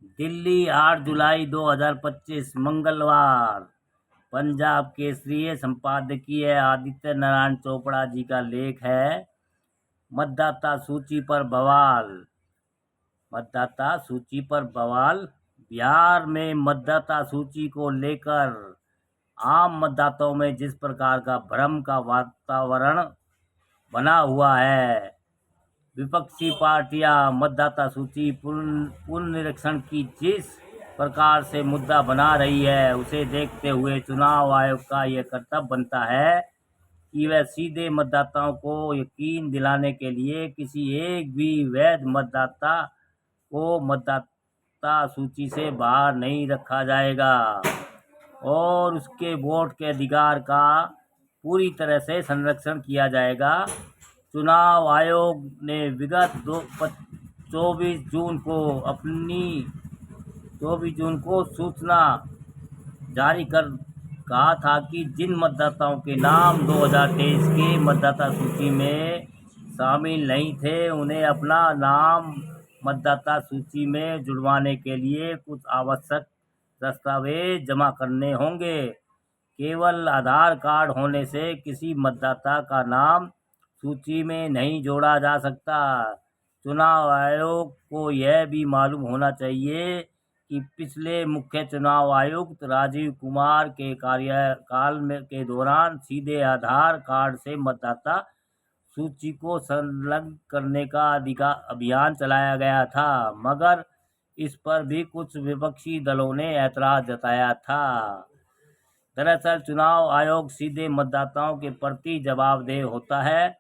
दिल्ली 8 जुलाई 2025 मंगलवार। पंजाब केसरी संपादकीय आदित्य नारायण चोपड़ा जी का लेख है, मतदाता सूची पर बवाल। मतदाता सूची पर बवाल। बिहार में मतदाता सूची को लेकर आम मतदाताओं में जिस प्रकार का भ्रम का वातावरण बना हुआ है, विपक्षी पार्टियां मतदाता सूची पुनरीक्षण की जिस प्रकार से मुद्दा बना रही है, उसे देखते हुए चुनाव आयोग का यह कर्तव्य बनता है कि वह सीधे मतदाताओं को यकीन दिलाने के लिए किसी एक भी वैध मतदाता को मतदाता सूची से बाहर नहीं रखा जाएगा और उसके वोट के अधिकार का पूरी तरह से संरक्षण किया जाएगा। चुनाव आयोग ने विगत 24 जून को सूचना जारी कर कहा था कि जिन मतदाताओं के नाम 2023 के मतदाता सूची में शामिल नहीं थे, उन्हें अपना नाम मतदाता सूची में जुड़वाने के लिए कुछ आवश्यक दस्तावेज जमा करने होंगे। केवल आधार कार्ड होने से किसी मतदाता का नाम सूची में नहीं जोड़ा जा सकता। चुनाव आयोग को यह भी मालूम होना चाहिए कि पिछले मुख्य चुनाव आयुक्त राजीव कुमार के कार्यकाल के दौरान सीधे आधार कार्ड से मतदाता सूची को संलग्न करने का अभियान चलाया गया था, मगर इस पर भी कुछ विपक्षी दलों ने ऐतराज जताया था। दरअसल चुनाव आयोग सीधे मतदाताओं के प्रति जवाबदेह होता है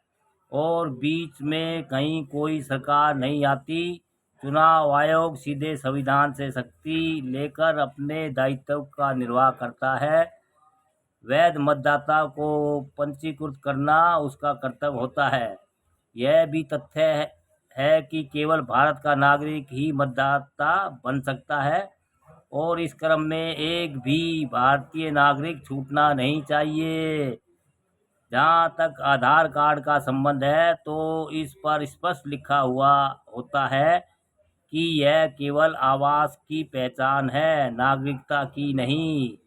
और बीच में कहीं कोई सरकार नहीं आती। चुनाव आयोग सीधे संविधान से शक्ति लेकर अपने दायित्व का निर्वाह करता है। वैध मतदाता को पंजीकृत करना उसका कर्तव्य होता है। यह भी तथ्य है कि केवल भारत का नागरिक ही मतदाता बन सकता है और इस क्रम में एक भी भारतीय नागरिक छूटना नहीं चाहिए। जहाँ तक आधार कार्ड का संबंध है, तो इस पर स्पष्ट लिखा हुआ होता है कि यह केवल आवास की पहचान है, नागरिकता की नहीं।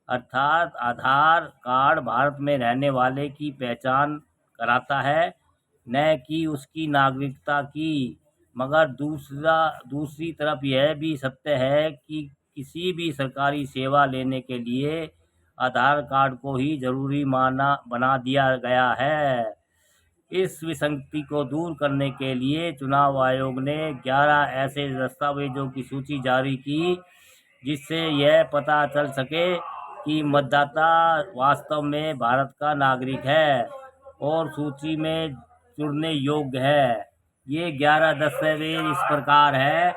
अर्थात आधार कार्ड भारत में रहने वाले की पहचान कराता है, न कि उसकी नागरिकता की। मगर दूसरी तरफ यह भी सत्य है कि किसी भी सरकारी सेवा लेने के लिए आधार कार्ड को ही जरूरी बना दिया गया है। इस विसंगति को दूर करने के लिए चुनाव आयोग ने 11 ऐसे दस्तावेजों की सूची जारी की, जिससे यह पता चल सके कि मतदाता वास्तव में भारत का नागरिक है और सूची में जुड़ने योग्य है। ये 11 दस्तावेज इस प्रकार है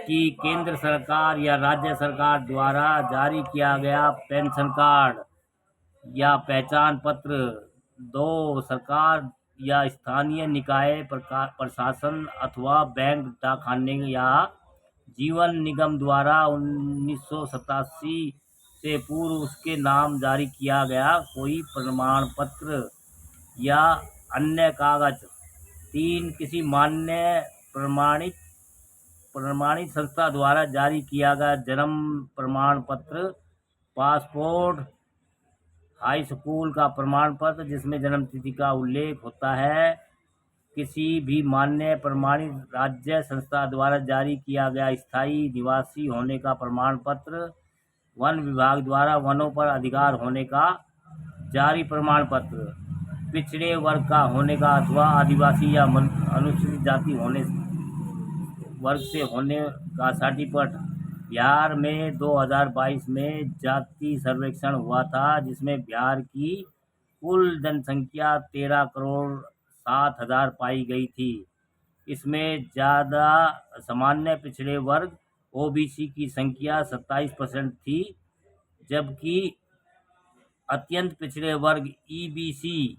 कि केंद्र सरकार या राज्य सरकार द्वारा जारी किया गया पेंशन कार्ड या पहचान पत्र, 2 सरकार या स्थानीय निकाय प्रशासन अथवा बैंक, डाकखाने या जीवन निगम द्वारा 1987 से पूर्व उसके नाम जारी किया गया कोई प्रमाण पत्र या अन्य कागज, 3 किसी मान्य प्रमाणित संस्था द्वारा जारी किया गया जन्म प्रमाण पत्र, पासपोर्ट, हाई स्कूल का प्रमाण पत्र जिसमें जन्म तिथि का उल्लेख होता है, किसी भी मान्य प्रमाणित राज्य संस्था द्वारा जारी किया गया स्थायी निवासी होने का प्रमाण पत्र, वन विभाग द्वारा वनों पर अधिकार होने का जारी प्रमाण पत्र, पिछड़े वर्ग का होने का अथवा आदिवासी या अनुसूचित जाति वर्ग से होने का सर्टिफिकेट। बिहार में 2022 में जाति सर्वेक्षण हुआ था, जिसमें बिहार की कुल जनसंख्या 13,07,000 पाई गई थी। इसमें ज़्यादा सामान्य पिछड़े वर्ग ओबीसी की संख्या 27% थी, जबकि अत्यंत पिछड़े वर्ग ईबीसी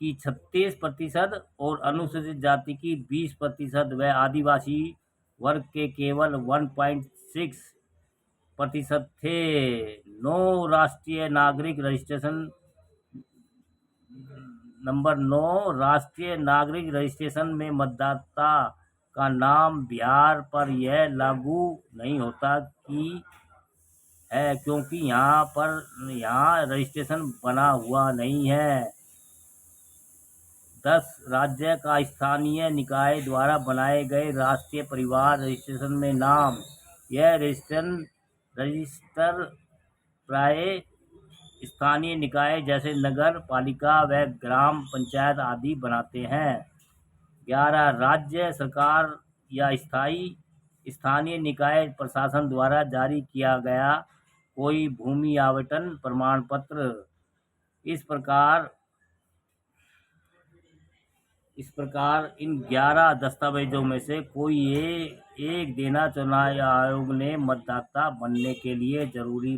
की 36% और अनुसूचित जाति की 20% व आदिवासी वर्ग के केवल 1.6% थे। 9 राष्ट्रीय नागरिक रजिस्ट्रेशन नंबर 9 राष्ट्रीय नागरिक रजिस्ट्रेशन में मतदाता का नाम बिहार पर यह लागू नहीं होता कि है, क्योंकि यहाँ रजिस्ट्रेशन बना हुआ नहीं है। 10 राज्य का स्थानीय निकाय द्वारा बनाए गए राष्ट्रीय परिवार रजिस्ट्रेशन में नाम यह रजिस्टर प्राय स्थानीय निकाय जैसे नगर पालिका व ग्राम पंचायत आदि बनाते हैं। 11 राज्य सरकार या स्थानीय निकाय प्रशासन द्वारा जारी किया गया कोई भूमि आवंटन प्रमाण पत्र। इस प्रकार इन 11 दस्तावेजों में से कोई एक देना चुनाव आयोग ने मतदाता बनने के लिए जरूरी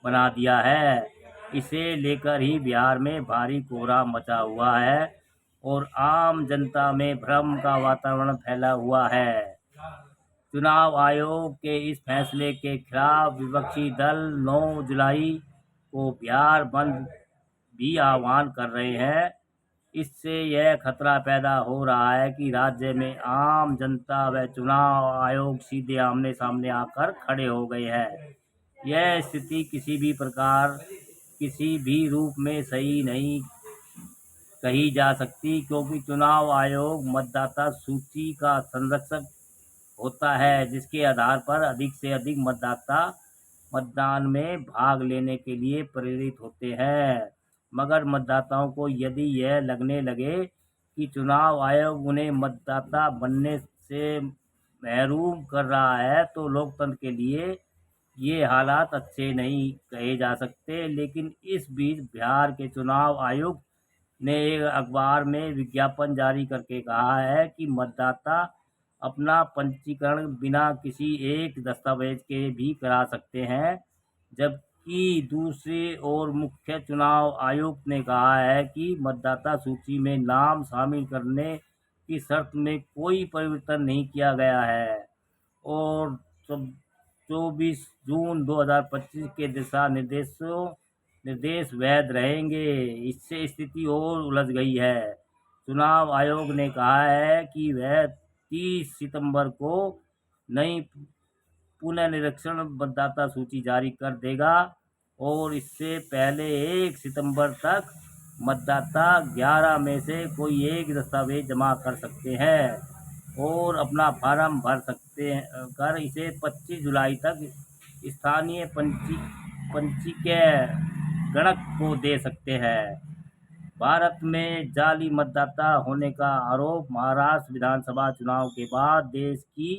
बना दिया है। इसे लेकर ही बिहार में भारी कोहराम मचा हुआ है और आम जनता में भ्रम का वातावरण फैला हुआ है। चुनाव आयोग के इस फैसले के खिलाफ विपक्षी दल 9 जुलाई को बिहार बंद भी आह्वान कर रहे हैं। इससे यह खतरा पैदा हो रहा है कि राज्य में आम जनता व चुनाव आयोग सीधे आमने सामने आकर खड़े हो गए हैं। यह स्थिति किसी भी रूप में सही नहीं कही जा सकती, क्योंकि चुनाव आयोग मतदाता सूची का संरक्षक होता है, जिसके आधार पर अधिक से अधिक मतदाता मतदान में भाग लेने के लिए प्रेरित होते हैं। मगर मतदाताओं को यदि यह लगने लगे कि चुनाव आयोग उन्हें मतदाता बनने से महरूम कर रहा है, तो लोकतंत्र के लिए ये हालात अच्छे नहीं कहे जा सकते। लेकिन इस बीच बिहार के चुनाव आयुक्त ने एक अखबार में विज्ञापन जारी करके कहा है कि मतदाता अपना पंजीकरण बिना किसी एक दस्तावेज के भी करा सकते हैं। जबकि दूसरी ओर मुख्य चुनाव आयुक्त ने कहा है कि मतदाता सूची में नाम शामिल करने की शर्त में कोई परिवर्तन नहीं किया गया है और 24 जून 2025 के दिशा निर्देश वैध रहेंगे। इससे स्थिति और उलझ गई है। चुनाव आयोग ने कहा है कि वह 30 सितंबर को नई पुनर्निरीक्षण मतदाता सूची जारी कर देगा और इससे पहले 1 सितंबर तक मतदाता 11 में से कोई एक दस्तावेज जमा कर सकते हैं और अपना फार्म भर सकते कर इसे 25 जुलाई तक स्थानीय पंजीकृत गणक को दे सकते हैं। भारत में जाली मतदाता होने का आरोप महाराष्ट्र विधानसभा चुनाव के बाद देश की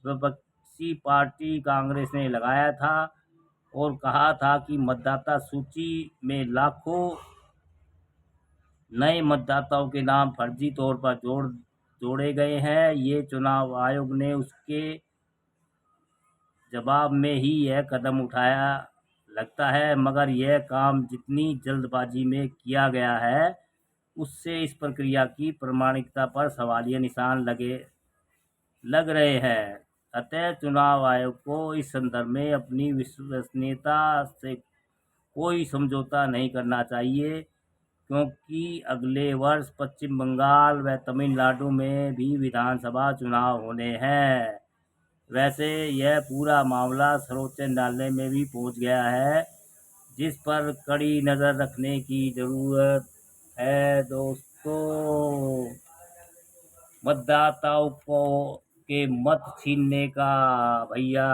विपक्षी पार्टी कांग्रेस ने लगाया था और कहा था कि मतदाता सूची में लाखों नए मतदाताओं के नाम फर्जी तौर पर जोड़े गए हैं। ये चुनाव आयोग ने उसके जवाब में ही यह कदम उठाया लगता है, मगर यह काम जितनी जल्दबाजी में किया गया है उससे इस प्रक्रिया की प्रामाणिकता पर सवालिया निशान लग रहे हैं। अतः चुनाव आयोग को इस संदर्भ में अपनी विश्वसनीयता से कोई समझौता नहीं करना चाहिए, क्योंकि अगले वर्ष पश्चिम बंगाल व तमिलनाडु में भी विधानसभा चुनाव होने हैं। वैसे यह पूरा मामला सर्वोच्च न्यायालय में भी पहुंच गया है, जिस पर कड़ी नज़र रखने की ज़रूरत है। दोस्तों, मतदाताओं के मत छीनने का भैया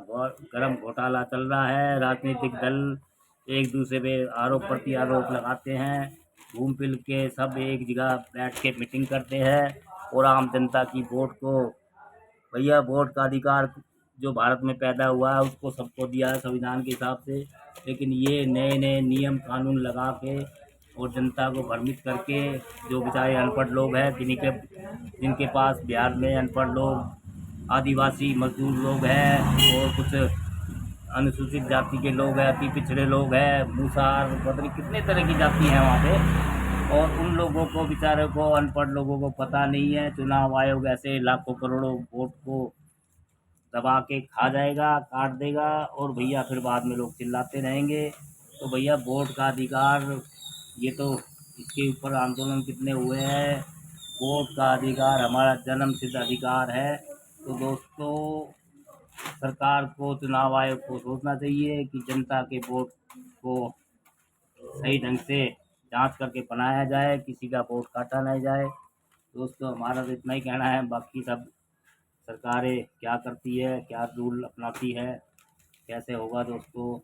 गरम घोटाला चल रहा है। राजनीतिक दल एक दूसरे पे आरोप प्रति आरोप लगाते हैं, घूम फिर के सब एक जगह बैठ के मीटिंग करते हैं और आम जनता की वोट को, भैया वोट का अधिकार जो भारत में पैदा हुआ है उसको सबको दिया है संविधान के हिसाब से, लेकिन ये नए नए नियम कानून लगा के और जनता को भ्रमित करके, जो बेचारे अनपढ़ लोग हैं, जिनके पास बिहार में अनपढ़ लोग, आदिवासी मजदूर लोग हैं और कुछ अनुसूचित जाति के लोग हैं, अति पिछड़े लोग हैं, मूसार बदरी, कितने तरह की जाति हैं वहाँ पे, और उन लोगों को बेचारे को, अनपढ़ लोगों को पता नहीं है। चुनाव आयोग ऐसे लाखों करोड़ों वोट को दबा के खा जाएगा, काट देगा और भैया फिर बाद में लोग चिल्लाते रहेंगे। तो भैया वोट का अधिकार, ये तो इसके ऊपर आंदोलन कितने हुए हैं, वोट का अधिकार हमारा जन्मसिद्ध अधिकार है। तो दोस्तों, सरकार को, चुनाव आयोग को सोचना चाहिए कि जनता के वोट को सही ढंग से जांच करके बनाया जाए, किसी का वोट काटा नहीं जाए। दोस्तों, हमारा तो इतना ही कहना है, बाकी सब सरकारें क्या करती है, क्या रूल अपनाती है, कैसे होगा दोस्तों।